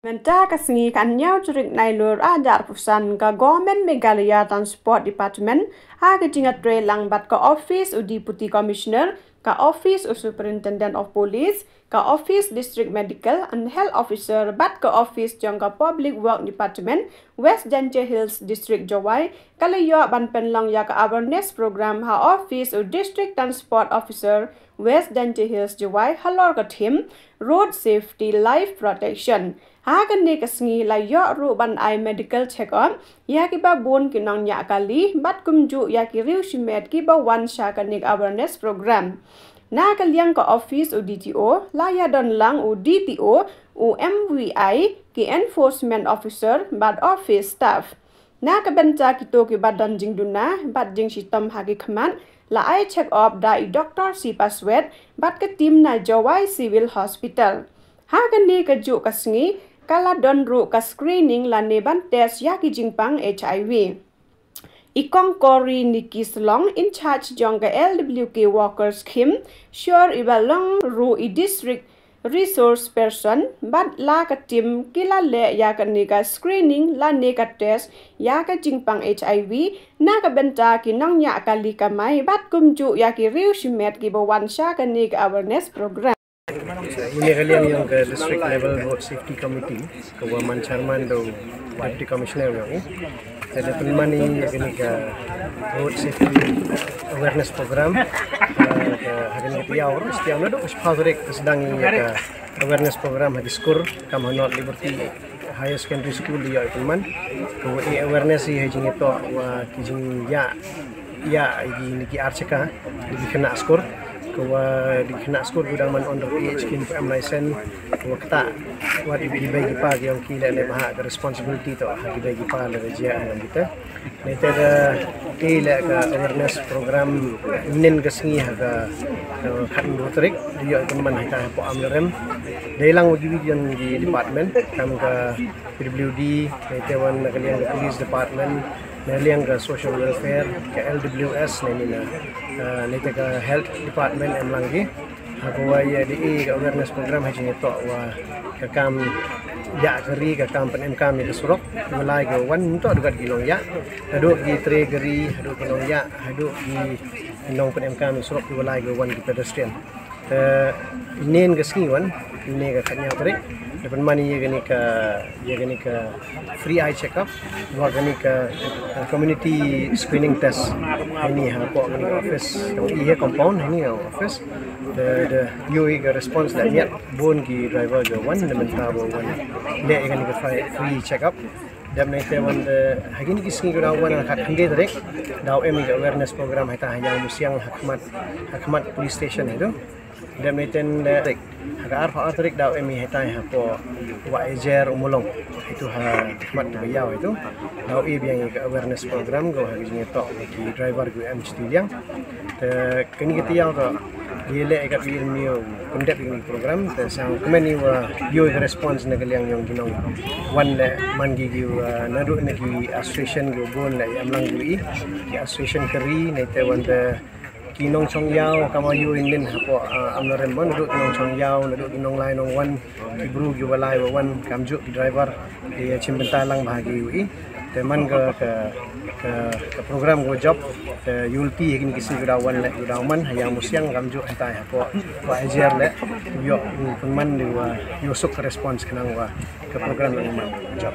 Menta kasengi kan nyau curik nailur ajar pusan ka Government Meghalaya Transport Department ha ke jingat tre lang bat ka Office u Deputy Commissioner ka Office u Superintendent of Police ka Office District Medical and Health Officer bat ka Office jong ka Public Work Department West Janjay Hills District Jawai kalayo ban penlang ya ka awareness program ha Office u District Transport Officer West Janjay Hills Jawai halor ka thim Road Safety Life Protection Hagan ni kasngi la yo ru ban ai medical check up ya ki ba bon ki nong nya kali bat kumju ya ki riu shimet ki ba wan sha ka nik awareness program na ka liang ka office u DTO la ya don lang u DTO u MVI ki enforcement officer bat office staff na ka benta ki to ki badan jing duna bat jing sitam hagi khaman la ai check up da i doctor si paswet bat ka team na Jawai Civil Hospital hagan ni ka ju kasngi kala don ru ka screening la neban test ya ki jingpang HIV. Ikong Kori Nikki Slong in charge jong ka LWK workers Kim sure ibalong ru I district resource person bat la ka tim kila le ya ka ni ka screening la ne ka test ya ka jingpang HIV na ka benta ki nong nya ka li ka mai bat kumju ya ki riu shimet ki bawan sha ka ni ka awareness program. Ini kalian yang ke district level road safety committee, kewaman chairman do deputy commissioner yang ada teman ini ke road safety awareness program. Hari ini kita awal setiap nado sepaharik sedang ke awareness program hadis skor Kamanot Liberty Higher Secondary School dia teman. Kemudian awareness ini hanya itu kijing ya ini ki arceka di kena skor. Kawa di kena skor gudang man on the age kin am license kawa kata wat ibi bagi pa yang kila le bahak ke responsibility to hagi bagi pa le rejia ang kita nete da kila ka awareness program nin gasngi haga kan rotrik dia teman kita po amrem dailang wagi yang di department kam ka PWD nete wan kalian police department Naliang ke social welfare ke LWS nete ke health department em langgi aku ya di awareness program hanya itu wa ke kam ya geri ke kam pen kam ke surok mulai ke wan untuk ada gilong ya aduk di tre geri aduk gilong ya aduk di nong pen kam surok mulai ke wan di pedestrian inen ke skiwan ini ke katnya tarik depan mani ya gani ke free eye check up wa gani ke community screening test ini ha ko gani office ini compound ini office the UI ke response dan yet bon ki driver ke one de menta bo one le gani ke free check up dam nai te wan de hagini ki singi gra wan ka khande direct daw emi ke awareness program hata hanya musiang hakmat police station itu dam nai ten direct agar tarik daw emi hetai hapo wa ejer umulong itu ha mat bayau itu daw i biang ke awareness program go haginya to ki driver go am studiang te kini kita yang to dile ka ilmu kundep ini program te sang kemeni wa yo response na kaliang yung ginong one le mangi gi nadu na ki association go bon la am lang gi ki association kari na te wan de kinong chong yao kamayu indin hapo amnorem bon nadu kinong chong yao nadu kinong lai nong wan ibru gi walai wan kamju driver di chimbenta lang bahagi ui teman ke program go job yulti hingin kisi gudawan le gudawan hayang musiang kamju entai hapo wa ejer le yo penman di wa yusuk response kenang wa ke program ng job